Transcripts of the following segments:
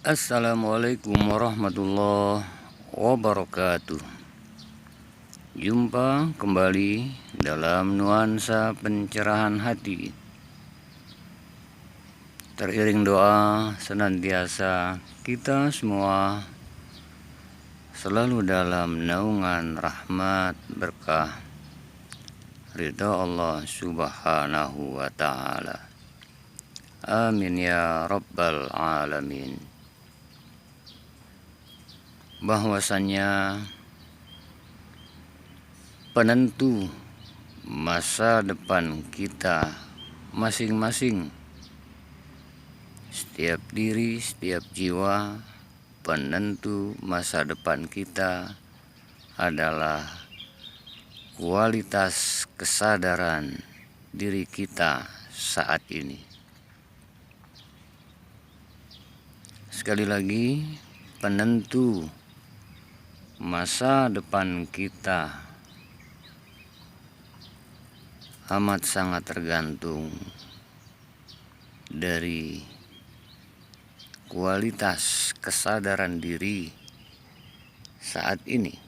Assalamualaikum warahmatullahi wabarakatuh. Jumpa kembali dalam nuansa pencerahan hati. Teriring doa senantiasa kita semua selalu dalam naungan rahmat berkah ridha Allah subhanahu wa ta'ala. Amin ya rabbal alamin. Bahwasannya penentu masa depan kita masing-masing, setiap diri, setiap jiwa, penentu masa depan kita adalah kualitas kesadaran diri kita saat ini. Sekali lagi, penentu masa depan kita amat sangat tergantung dari kualitas kesadaran diri saat ini.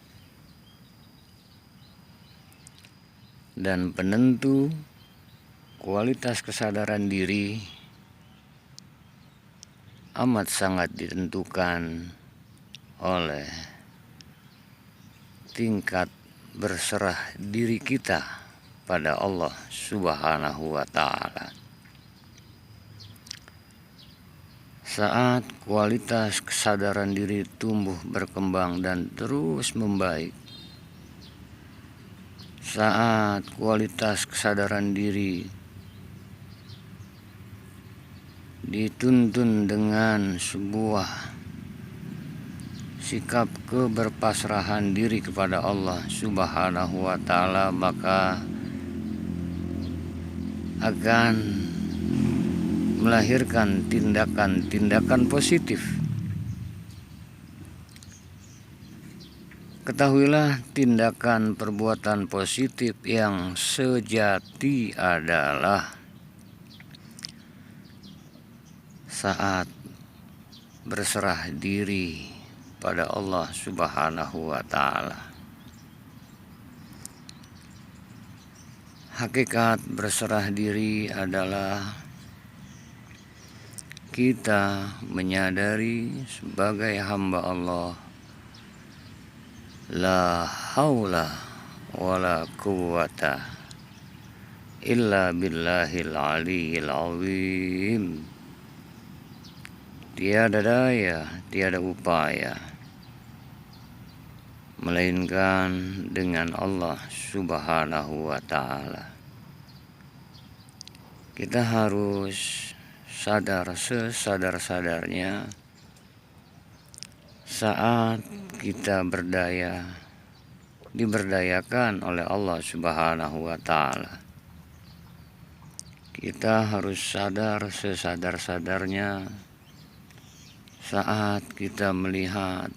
Dan penentu kualitas kesadaran diri amat sangat ditentukan oleh tingkat berserah diri kita pada Allah subhanahu wa ta'ala. Saat kualitas kesadaran diri tumbuh berkembang dan terus membaik, saat kualitas kesadaran diri dituntun dengan sebuah sikap keberpasrahan diri kepada Allah subhanahu wa ta'ala, maka akan melahirkan tindakan-tindakan positif. Ketahuilah, tindakan perbuatan positif yang sejati adalah saat berserah diri pada Allah subhanahu wa ta'ala. Hakikat berserah diri adalah kita menyadari sebagai hamba Allah, la haula wala quwwata illa billahil aliyil azim. Tiada daya, tiada upaya, melainkan dengan Allah subhanahu wa ta'ala. Kita harus sadar sesadar-sadarnya saat kita diberdayakan oleh Allah subhanahu wa ta'ala. Kita harus sadar sesadar-sadarnya saat kita melihat,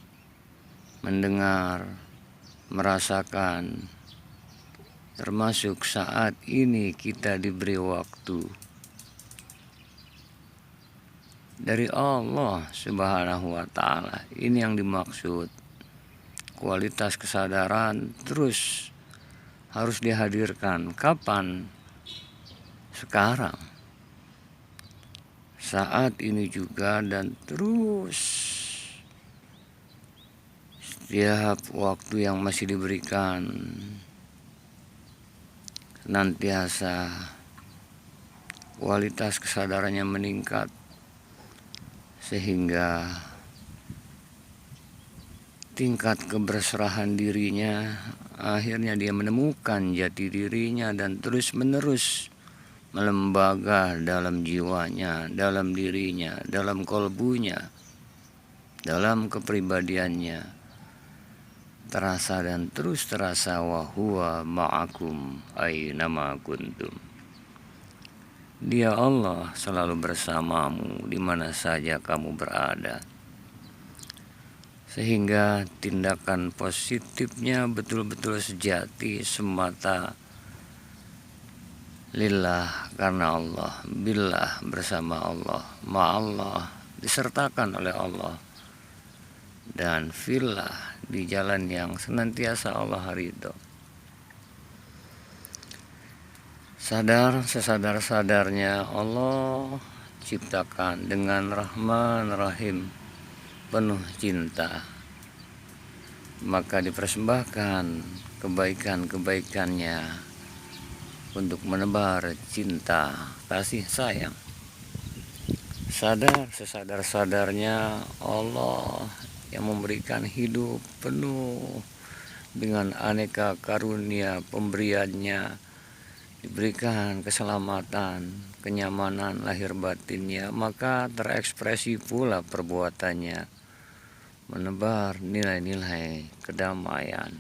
mendengar, merasakan, termasuk saat ini kita diberi waktu dari Allah subhanahu wa ta'ala. Ini yang dimaksud. Kualitas kesadaran terus harus dihadirkan. Kapan? Sekarang. Saat ini juga dan terus. Setiap waktu yang masih diberikan, senantiasa kualitas kesadarannya meningkat, sehingga tingkat keberserahan dirinya akhirnya dia menemukan jati dirinya dan terus menerus melembaga dalam jiwanya, dalam dirinya, dalam kolbunya, dalam kepribadiannya, terasa dan terus terasa, wa huwa ma'akum aynama kuntum. Dia Allah selalu bersamamu di mana saja kamu berada. Sehingga tindakan positifnya betul-betul sejati, semata lillah, karena Allah, billah, bersama Allah, ma'allah, disertakan oleh Allah, dan filah di jalan yang senantiasa Allah ridho. Sadar sesadar-sadarnya Allah ciptakan dengan Rahman Rahim, penuh cinta, maka dipersembahkan kebaikan-kebaikannya untuk menebar cinta kasih sayang. Sadar sesadar-sadarnya Allah yang memberikan hidup penuh dengan aneka karunia pemberiannya, diberikan keselamatan, kenyamanan lahir batinnya, maka terekspresi pula perbuatannya, menebar nilai-nilai kedamaian,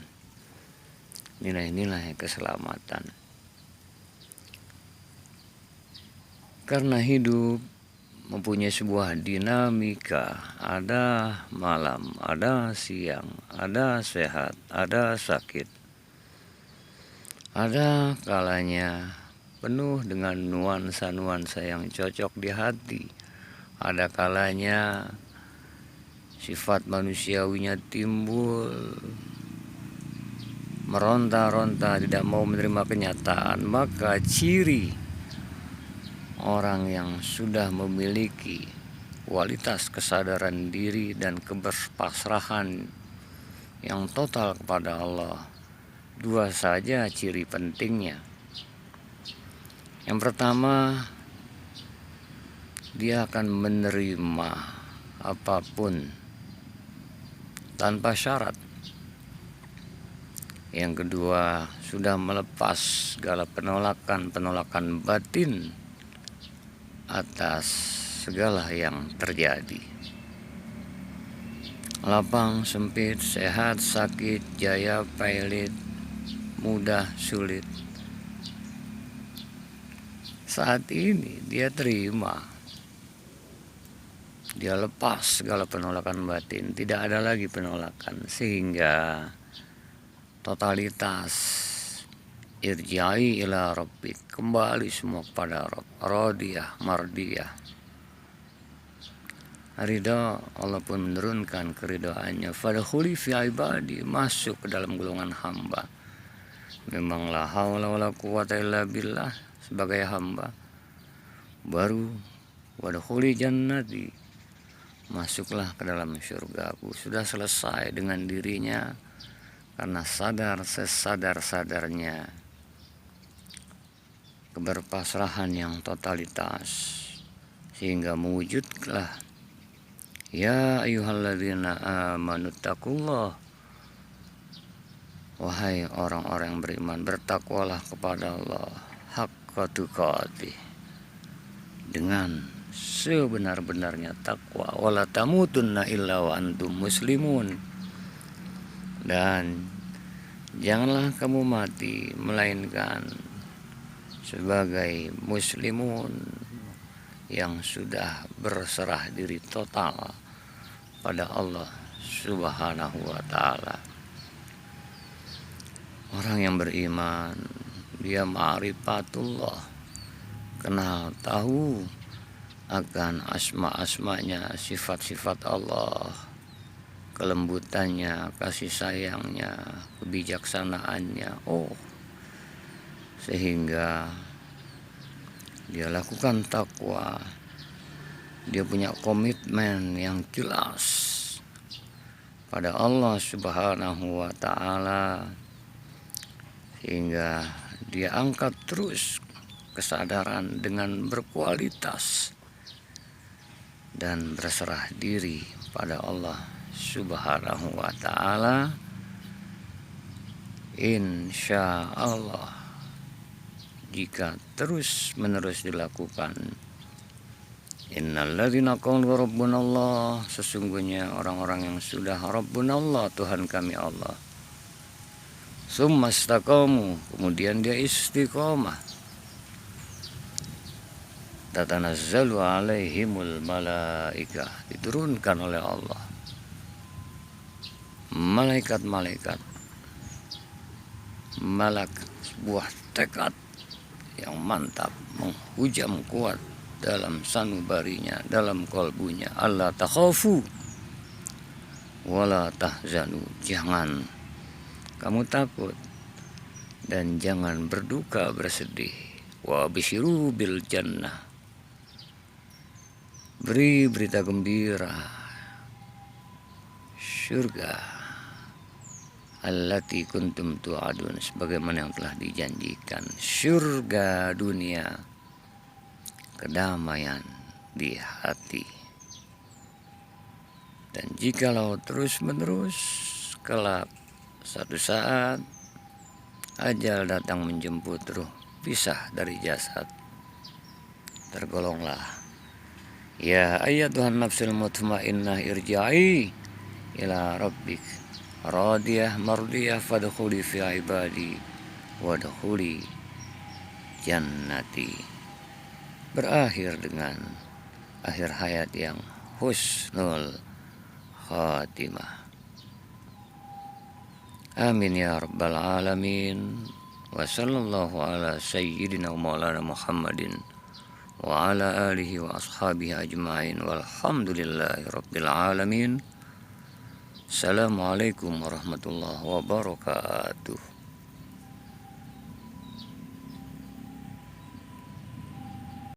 nilai-nilai keselamatan. Karena hidup mempunyai sebuah dinamika, ada malam, ada siang, ada sehat, ada sakit. Ada kalanya penuh dengan nuansa-nuansa yang cocok di hati. Ada kalanya sifat manusiawinya timbul, meronta-ronta, tidak mau menerima kenyataan. Maka ciri orang yang sudah memiliki kualitas kesadaran diri dan keberpasrahan yang total kepada Allah, dua saja ciri pentingnya. Yang pertama, dia akan menerima apapun tanpa syarat. Yang kedua, sudah melepas segala penolakan batin atas segala yang terjadi. Lapang, sempit, sehat, sakit, jaya, pailit, mudah, sulit. Saat ini dia terima. Dia lepas segala penolakan batin. Tidak ada lagi penolakan. Sehingga totalitas irja'i ila rabbik, kembali semua kepada Rabb, radiyah, mardiyah. Ridha, Allah pun menurunkan keridoannya. Fadkhuli fi ibadi, masuk ke dalam golongan hamba. Memang la haula wala quwata illa billah, sebagai hamba. Baru wadkhuli jannati, masuklah ke dalam surgaku. Sudah selesai dengan dirinya, karena sadar sesadar-sadarnya keberpasrahan yang totalitas, sehingga mewujudlah ya ayyuhalladzina amanu taqullah, wahai orang-orang yang beriman, bertakwalah kepada Allah haqqa tuqatih, dengan sebenar-benarnya takwa, wala tamutunna illa wa antum muslimun, dan janganlah kamu mati melainkan sebagai muslimun yang sudah berserah diri total pada Allah Subhanahu wa ta'ala. Orang yang beriman, dia ma'rifatullah, kenal tahu akan asma-asmanya, sifat-sifat Allah, kelembutannya, kasih sayangnya, kebijaksanaannya. Sehingga dia lakukan takwa, dia punya komitmen yang jelas pada Allah Subhanahu wa ta'ala, sehingga dia angkat terus kesadaran dengan berkualitas dan berserah diri pada Allah Subhanahu wa ta'ala. Insya Allah, jika terus menerus dilakukan, innalladzina qalu rabbunallah, sesungguhnya orang-orang yang sudah rabbunallah, Tuhan kami Allah, summa istaqamu, kemudian dia istiqomah, tatanazzalu alaihimul malaikah, diturunkan oleh Allah malaikat-malaikat, malak, sebuah tekad yang mantap, menghujam kuat dalam sanubarinya, dalam kolbunya, Allah takhafu wala tahzanu, jangan kamu takut dan jangan berduka bersedih. Wa bisyiru bil jannah, beri berita gembira surga allati kuntum tu'adun, sebagaimana yang telah dijanjikan, surga dunia, kedamaian di hati. Dan jikalau terus menerus kelak satu saat ajal datang menjemput ruh, pisah dari jasad, tergolonglah, ya ayyatuhan nafsul mutmainnah irja'i ila rabbik radiyah mardiyah fadkhuli fi ibadi wadkhuli jannati. Berakhir dengan akhir hayat yang husnul khatimah. Amin ya rabbal alamin. Wa sallallahu ala sayyidina wa maulana Muhammadin wa ala alihi wa ashabihi ajma'in walhamdulillahi rabbil alamin. Assalamualaikum warahmatullahi wabarakatuh.